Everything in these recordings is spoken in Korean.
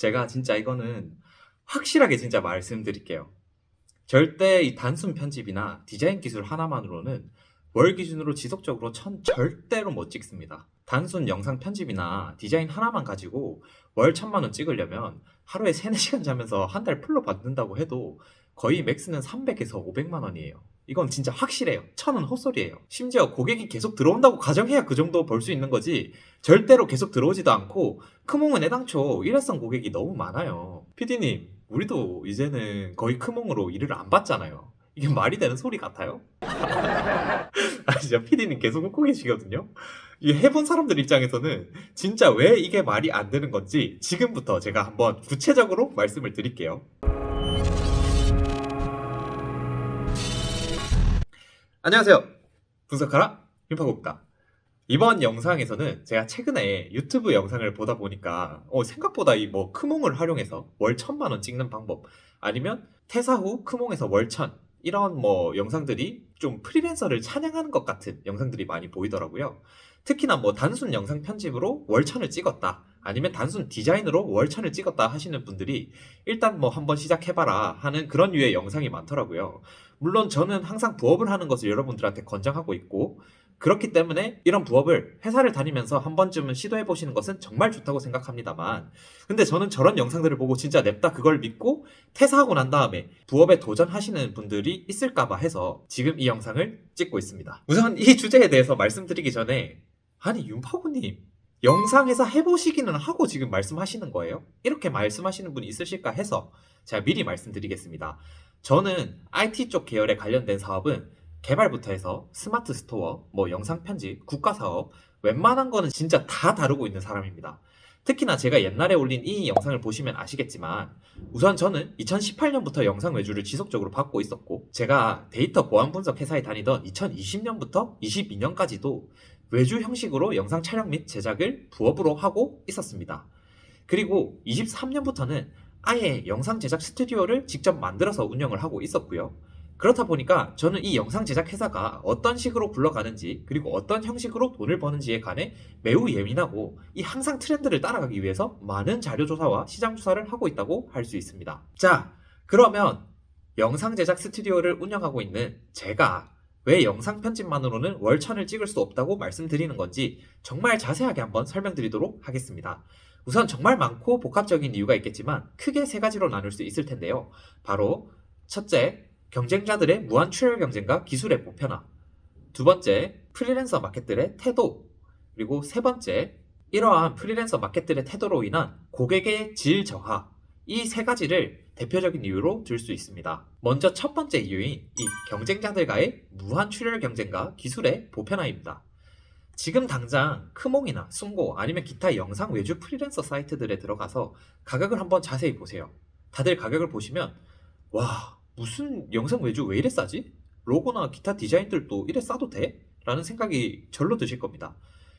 제가 진짜 이거는 확실하게 진짜 말씀드릴게요. 절대 이 단순 편집이나 디자인 기술 하나만으로는 월 기준으로 지속적으로 절대로 못 찍습니다. 단순 영상 편집이나 디자인 하나만 가지고 월 1,000만 원 찍으려면 하루에 3, 4시간 자면서 한 달 풀로 받는다고 해도 거의 맥스는 300에서 500만 원이에요. 이건 진짜 확실해요. 1,000원 헛소리예요. 심지어 고객이 계속 들어온다고 가정해야 그 정도 벌 수 있는 거지, 절대로 계속 들어오지도 않고 크몽은 애당초 일회성 고객이 너무 많아요. PD님, 우리도 이제는 거의 크몽으로 일을 안 받잖아요. 이게 말이 되는 소리 같아요? 아, 진짜 PD님 계속 웃고 계시거든요. 이 해본 사람들 입장에서는 진짜 왜 이게 말이 안 되는 건지 지금부터 제가 한번 구체적으로 말씀을 드릴게요. 안녕하세요. 분석하라 윤파고입니다. 이번 영상에서는 제가 최근에 유튜브 영상을 보다 보니까 생각보다 이 크몽을 활용해서 월 1,000만 원 찍는 방법, 아니면 퇴사 후 크몽에서 월 1,000, 이런 영상들이 좀 프리랜서를 찬양하는 것 같은 영상들이 많이 보이더라고요. 특히나 단순 영상 편집으로 월 1,000을 찍었다, 아니면 단순 디자인으로 월 1,000을 찍었다 하시는 분들이 일단 한번 시작해봐라 하는 그런 류의 영상이 많더라고요. 물론 저는 항상 부업을 하는 것을 여러분들한테 권장하고 있고, 그렇기 때문에 이런 부업을 회사를 다니면서 한 번쯤은 시도해 보시는 것은 정말 좋다고 생각합니다만, 근데 저는 저런 영상들을 보고 진짜 냅다 그걸 믿고 퇴사하고 난 다음에 부업에 도전하시는 분들이 있을까봐 해서 지금 이 영상을 찍고 있습니다. 우선 이 주제에 대해서 말씀드리기 전에, 아니 윤파고님, 영상 회사 해보시기는 하고 지금 말씀하시는 거예요? 이렇게 말씀하시는 분이 있으실까 해서 제가 미리 말씀드리겠습니다. 저는 IT 쪽 계열에 관련된 사업은 개발부터 해서 스마트 스토어, 영상 편집, 국가 사업, 웬만한 거는 진짜 다 다루고 있는 사람입니다. 특히나 제가 옛날에 올린 이 영상을 보시면 아시겠지만, 우선 저는 2018년부터 영상 외주를 지속적으로 받고 있었고, 제가 데이터 보안 분석 회사에 다니던 2020년부터 22년까지도 외주 형식으로 영상 촬영 및 제작을 부업으로 하고 있었습니다. 그리고 23년부터는 아예 영상 제작 스튜디오를 직접 만들어서 운영을 하고 있었고요. 그렇다 보니까 저는 이 영상 제작 회사가 어떤 식으로 굴러가는지, 그리고 어떤 형식으로 돈을 버는지에 관해 매우 예민하고, 이 항상 트렌드를 따라가기 위해서 많은 자료 조사와 시장 조사를 하고 있다고 할 수 있습니다. 자, 그러면 영상 제작 스튜디오를 운영하고 있는 제가 왜 영상 편집만으로는 월 1,000을 찍을 수 없다고 말씀드리는 건지 정말 자세하게 한번 설명드리도록 하겠습니다. 우선 정말 많고 복합적인 이유가 있겠지만 크게 3가지로 나눌 수 있을 텐데요. 바로 첫째, 경쟁자들의 무한 출혈 경쟁과 기술의 보편화. 두 번째, 프리랜서 마켓들의 태도. 그리고 세 번째, 이러한 프리랜서 마켓들의 태도로 인한 고객의 질 저하. 이 3가지를 대표적인 이유로 들 수 있습니다. 먼저 첫 번째 이유인 이 경쟁자들과의 무한 출혈 경쟁과 기술의 보편화입니다. 지금 당장 크몽이나 숨고 아니면 기타 영상 외주 프리랜서 사이트들에 들어가서 가격을 한번 자세히 보세요. 다들 가격을 보시면 와, 무슨 영상 외주 왜 이래 싸지? 로고나 기타 디자인들도 이래 싸도 돼? 라는 생각이 절로 드실 겁니다.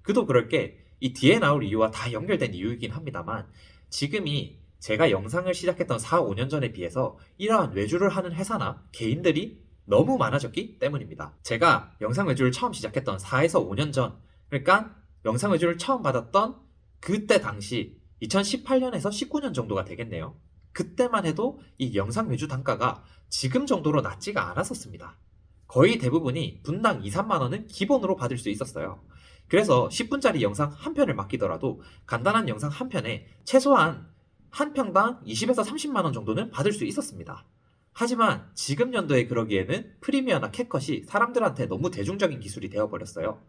그도 그럴 게 이 뒤에 나올 이유와 다 연결된 이유이긴 합니다만, 지금이 제가 영상을 시작했던 4, 5년 전에 비해서 이러한 외주를 하는 회사나 개인들이 너무 많아졌기 때문입니다. 제가 영상 외주를 처음 시작했던 4에서 5년 전, 그러니까 영상 외주를 처음 받았던 그때 당시 2018년에서 19년 정도가 되겠네요. 그때만 해도 이 영상 외주 단가가 지금 정도로 낮지가 않았었습니다. 거의 대부분이 분당 2, 3만 원은 기본으로 받을 수 있었어요. 그래서 10분짜리 영상 한 편을 맡기더라도 간단한 영상 한 편에 최소한 한 평당 20에서 30만 원 정도는 받을 수 있었습니다. 하지만 지금 연도에 그러기에는 프리미어나 캡컷이 사람들한테 너무 대중적인 기술이 되어버렸어요.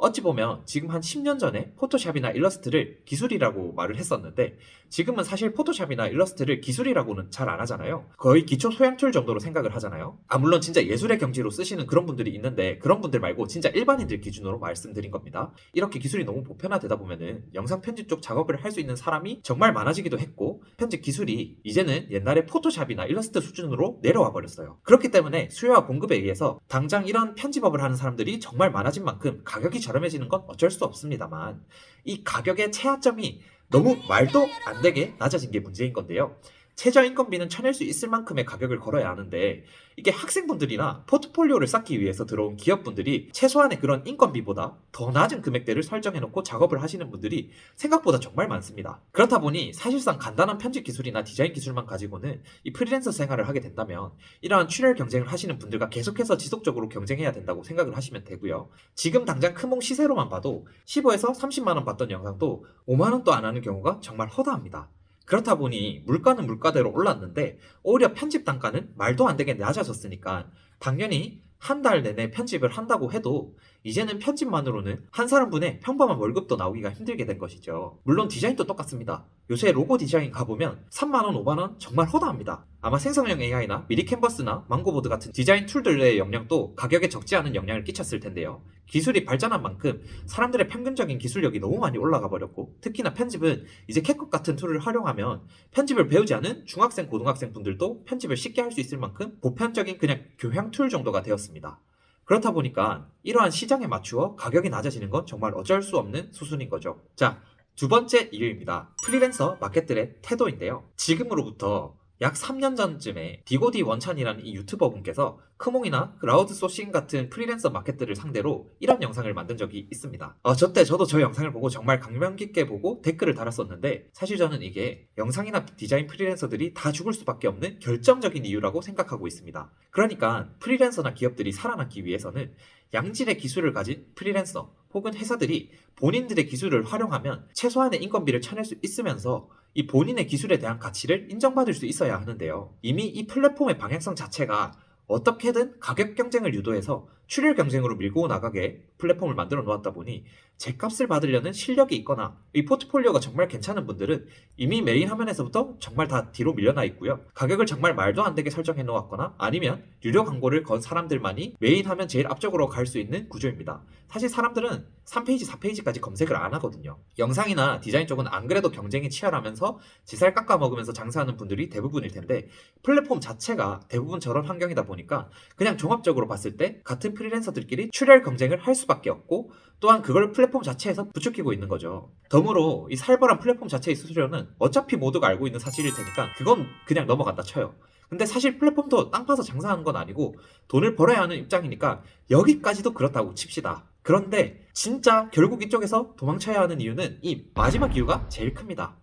어찌 보면 지금 한 10년 전에 포토샵이나 일러스트를 기술이라고 말을 했었는데, 지금은 사실 포토샵이나 일러스트를 기술이라고는 잘 안 하잖아요. 거의 기초 소양 툴 정도로 생각을 하잖아요. 물론 진짜 예술의 경지로 쓰시는 그런 분들이 있는데, 그런 분들 말고 진짜 일반인들 기준으로 말씀드린 겁니다. 이렇게 기술이 너무 보편화되다 보면은 영상 편집 쪽 작업을 할 수 있는 사람이 정말 많아지기도 했고, 편집 기술이 이제는 옛날에 포토샵이나 일러스트 수준으로 내려와 버렸어요. 그렇기 때문에 수요와 공급에 의해서 당장 이런 편집업을 하는 사람들이 정말 많아진 만큼 가격이 저렴해지는 건 어쩔 수 없습니다만, 이 가격의 최하점이 너무 말도 안 되게 낮아진 게 문제인 건데요. 최저 인건비는 쳐낼 수 있을 만큼의 가격을 걸어야 하는데 이게 학생분들이나 포트폴리오를 쌓기 위해서 들어온 기업분들이 최소한의 그런 인건비보다 더 낮은 금액대를 설정해놓고 작업을 하시는 분들이 생각보다 정말 많습니다. 그렇다 보니 사실상 간단한 편집 기술이나 디자인 기술만 가지고는 이 프리랜서 생활을 하게 된다면 이러한 출혈 경쟁을 하시는 분들과 계속해서 지속적으로 경쟁해야 된다고 생각을 하시면 되고요. 지금 당장 크몽 시세로만 봐도 15에서 30만 원 받던 영상도 5만 원도 안 하는 경우가 정말 허다합니다. 그렇다 보니 물가는 물가대로 올랐는데 오히려 편집 단가는 말도 안 되게 낮아졌으니까 당연히 한 달 내내 편집을 한다고 해도 이제는 편집만으로는 한 사람분의 평범한 월급도 나오기가 힘들게 된 것이죠. 물론 디자인도 똑같습니다. 요새 로고 디자인 가보면 3만원, 5만원 정말 허다합니다. 아마 생성형 AI나 미리 캔버스나 망고보드 같은 디자인 툴들의 영향도 가격에 적지 않은 영향을 끼쳤을 텐데요. 기술이 발전한 만큼 사람들의 평균적인 기술력이 너무 많이 올라가 버렸고 특히나 편집은 이제 캡컷 같은 툴을 활용하면 편집을 배우지 않은 중학생, 고등학생 분들도 편집을 쉽게 할 수 있을 만큼 보편적인 그냥 교양 툴 정도가 되었습니다. 그렇다 보니까 이러한 시장에 맞추어 가격이 낮아지는 건 정말 어쩔 수 없는 수순인 거죠. 자, 두 번째 이유입니다. 프리랜서 마켓들의 태도인데요. 지금으로부터 약 3년 전쯤에 디고디 원찬이라는 이 유튜버 분께서 크몽이나 라우드 소싱 같은 프리랜서 마켓들을 상대로 이런 영상을 만든 적이 있습니다. 저때 저도 저 영상을 보고 정말 감명 깊게 보고 댓글을 달았었는데 사실 저는 이게 영상이나 디자인 프리랜서들이 다 죽을 수밖에 없는 결정적인 이유라고 생각하고 있습니다. 그러니까 프리랜서나 기업들이 살아남기 위해서는 양질의 기술을 가진 프리랜서 혹은 회사들이 본인들의 기술을 활용하면 최소한의 인건비를 쳐낼 수 있으면서 이 본인의 기술에 대한 가치를 인정받을 수 있어야 하는데요. 이미 이 플랫폼의 방향성 자체가 어떻게든 가격 경쟁을 유도해서 출혈 경쟁으로 밀고 나가게 플랫폼을 만들어 놓았다 보니 제값을 받으려는 실력이 있거나 이 포트폴리오가 정말 괜찮은 분들은 이미 메인 화면에서부터 정말 다 뒤로 밀려나 있고요. 가격을 정말 말도 안 되게 설정해 놓았거나 아니면 유료 광고를 건 사람들만이 메인 화면 제일 앞쪽으로 갈 수 있는 구조입니다. 사실 사람들은 3페이지, 4페이지까지 검색을 안 하거든요. 영상이나 디자인 쪽은 안 그래도 경쟁이 치열하면서 지살 깎아 먹으면서 장사하는 분들이 대부분일 텐데 플랫폼 자체가 대부분 저런 환경이다 보니까 그냥 종합적으로 봤을 때 같은 프리랜서들끼리 출혈 경쟁을 할 수밖에 없고 또한 그걸 플랫폼 자체에서 부추기고 있는 거죠. 덤으로 이 살벌한 플랫폼 자체의 수수료는 어차피 모두가 알고 있는 사실일 테니까 그건 그냥 넘어간다 쳐요. 근데 사실 플랫폼도 땅 파서 장사하는 건 아니고 돈을 벌어야 하는 입장이니까 여기까지도 그렇다고 칩시다. 그런데 진짜 결국 이쪽에서 도망쳐야 하는 이유는 이 마지막 이유가 제일 큽니다.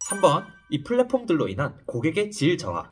3번, 이 플랫폼들로 인한 고객의 질 저하.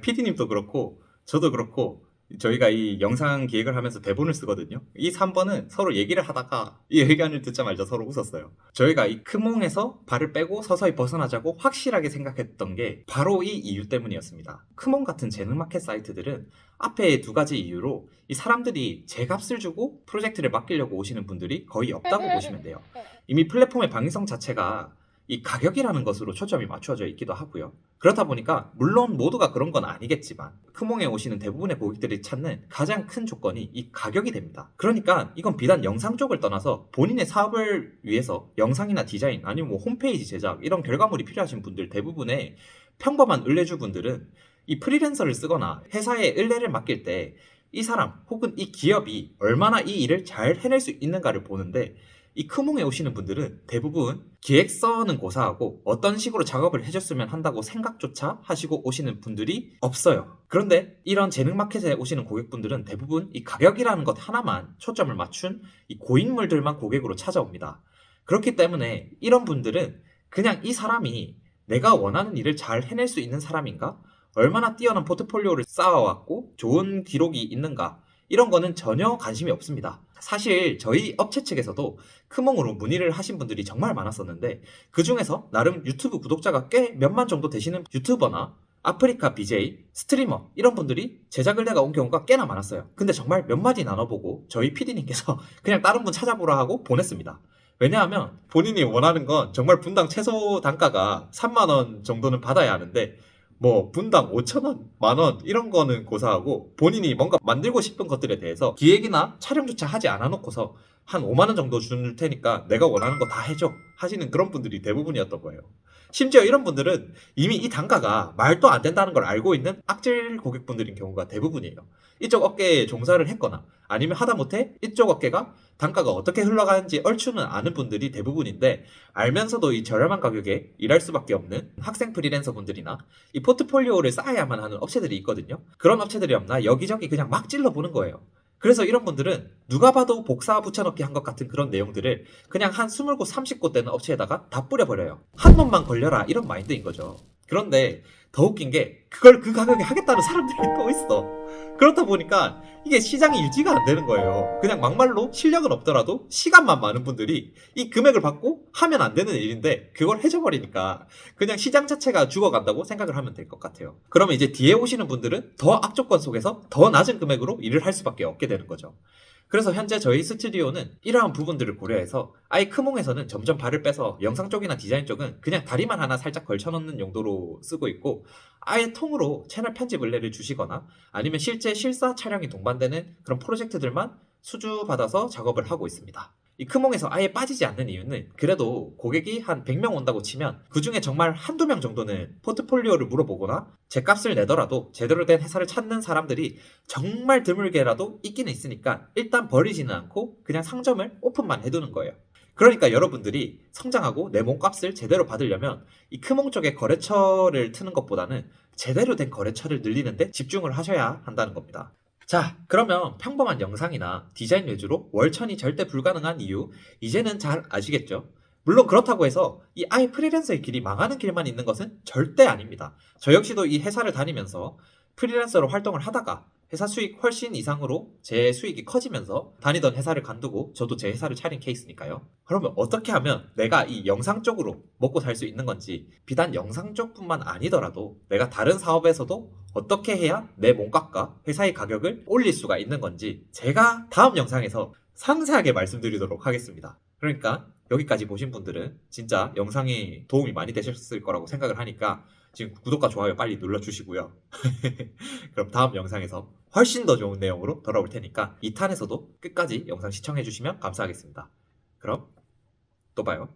PD님도 그렇고 저도 그렇고 저희가 이 영상 기획을 하면서 대본을 쓰거든요. 이 3번은 서로 얘기를 하다가 이 의견을 듣자마자 서로 웃었어요. 저희가 이 크몽에서 발을 빼고 서서히 벗어나자고 확실하게 생각했던 게 바로 이 이유 때문이었습니다. 크몽 같은 재능 마켓 사이트들은 앞에 두 가지 이유로 이 사람들이 제값을 주고 프로젝트를 맡기려고 오시는 분들이 거의 없다고 보시면 돼요. 이미 플랫폼의 방위성 자체가 이 가격이라는 것으로 초점이 맞춰져 있기도 하고요. 그렇다 보니까 물론 모두가 그런 건 아니겠지만 크몽에 오시는 대부분의 고객들이 찾는 가장 큰 조건이 이 가격이 됩니다. 그러니까 이건 비단 영상 쪽을 떠나서 본인의 사업을 위해서 영상이나 디자인 아니면 뭐 홈페이지 제작 이런 결과물이 필요하신 분들 대부분의 평범한 을레주 분들은 이 프리랜서를 쓰거나 회사에 을레를 맡길 때 이 사람 혹은 이 기업이 얼마나 이 일을 잘 해낼 수 있는가를 보는데 이 크몽에 오시는 분들은 대부분 기획서는 고사하고 어떤 식으로 작업을 해줬으면 한다고 생각조차 하시고 오시는 분들이 없어요. 그런데 이런 재능 마켓에 오시는 고객분들은 대부분 이 가격이라는 것 하나만 초점을 맞춘 이 고인물들만 고객으로 찾아옵니다. 그렇기 때문에 이런 분들은 그냥 이 사람이 내가 원하는 일을 잘 해낼 수 있는 사람인가? 얼마나 뛰어난 포트폴리오를 쌓아왔고 좋은 기록이 있는가? 이런 거는 전혀 관심이 없습니다. 사실 저희 업체 측에서도 크몽으로 문의를 하신 분들이 정말 많았었는데 그 중에서 나름 유튜브 구독자가 꽤 몇만 정도 되시는 유튜버나 아프리카 BJ, 스트리머 이런 분들이 제작 의뢰가 온 경우가 꽤나 많았어요. 근데 정말 몇 마디 나눠보고 저희 PD님께서 그냥 다른 분 찾아보라 하고 보냈습니다. 왜냐하면 본인이 원하는 건 정말 분당 최소 단가가 3만 원 정도는 받아야 하는데 뭐 분당 5,000원, 만원 이런 거는 고사하고 본인이 뭔가 만들고 싶은 것들에 대해서 기획이나 촬영조차 하지 않아 놓고서 한 5만 원 정도 줄 테니까 내가 원하는 거 다 해줘 하시는 그런 분들이 대부분이었던 거예요. 심지어 이런 분들은 이미 이 단가가 말도 안 된다는 걸 알고 있는 악질 고객분들인 경우가 대부분이에요. 이쪽 업계에 종사를 했거나 아니면 하다못해 이쪽 업계가 단가가 어떻게 흘러가는지 얼추는 아는 분들이 대부분인데, 알면서도 이 저렴한 가격에 일할 수밖에 없는 학생 프리랜서 분들이나 이 포트폴리오를 쌓아야만 하는 업체들이 있거든요. 그런 업체들이 없나 여기저기 그냥 막 찔러보는 거예요. 그래서 이런 분들은 누가 봐도 복사 붙여넣기 한 것 같은 그런 내용들을 그냥 한 20곳 30곳 되는 업체에다가 다 뿌려버려요. 한 놈만 걸려라 이런 마인드인 거죠. 그런데 더 웃긴 게 그걸 그 가격에 하겠다는 사람들이 또 있어. 그렇다 보니까 이게 시장이 유지가 안 되는 거예요. 그냥 막말로 실력은 없더라도 시간만 많은 분들이 이 금액을 받고 하면 안 되는 일인데 그걸 해줘버리니까 그냥 시장 자체가 죽어간다고 생각을 하면 될 것 같아요. 그러면 이제 뒤에 오시는 분들은 더 악조건 속에서 더 낮은 금액으로 일을 할 수밖에 없게 되는 거죠. 그래서 현재 저희 스튜디오는 이러한 부분들을 고려해서 아예 크몽에서는 점점 발을 빼서 영상 쪽이나 디자인 쪽은 그냥 다리만 하나 살짝 걸쳐놓는 용도로 쓰고 있고, 아예 통으로 채널 편집 의뢰를 주시거나 아니면 실제 실사 촬영이 동반되는 그런 프로젝트들만 수주받아서 작업을 하고 있습니다. 이 크몽에서 아예 빠지지 않는 이유는 그래도 고객이 한 100명 온다고 치면 그 중에 정말 한두 명 정도는 포트폴리오를 물어보거나 제 값을 내더라도 제대로 된 회사를 찾는 사람들이 정말 드물게라도 있기는 있으니까 일단 버리지는 않고 그냥 상점을 오픈만 해두는 거예요. 그러니까 여러분들이 성장하고 내 몸값을 제대로 받으려면 이 크몽 쪽에 거래처를 트는 것보다는 제대로 된 거래처를 늘리는데 집중을 하셔야 한다는 겁니다. 자, 그러면 평범한 영상이나 디자인 외주로 월천이 절대 불가능한 이유, 이제는 잘 아시겠죠? 물론 그렇다고 해서 이 아예 프리랜서의 길이 망하는 길만 있는 것은 절대 아닙니다. 저 역시도 이 회사를 다니면서 프리랜서로 활동을 하다가 회사 수익 훨씬 이상으로 제 수익이 커지면서 다니던 회사를 관두고 저도 제 회사를 차린 케이스니까요. 그러면 어떻게 하면 내가 이 영상 쪽으로 먹고 살 수 있는 건지, 비단 영상 쪽뿐만 아니더라도 내가 다른 사업에서도 어떻게 해야 내 몸값과 회사의 가격을 올릴 수가 있는 건지 제가 다음 영상에서 상세하게 말씀드리도록 하겠습니다. 그러니까 여기까지 보신 분들은 진짜 영상이 도움이 많이 되셨을 거라고 생각을 하니까 지금 구독과 좋아요 빨리 눌러주시고요. 그럼 다음 영상에서 훨씬 더 좋은 내용으로 돌아올 테니까 2탄에서도 끝까지 영상 시청해주시면 감사하겠습니다. 그럼 또 봐요.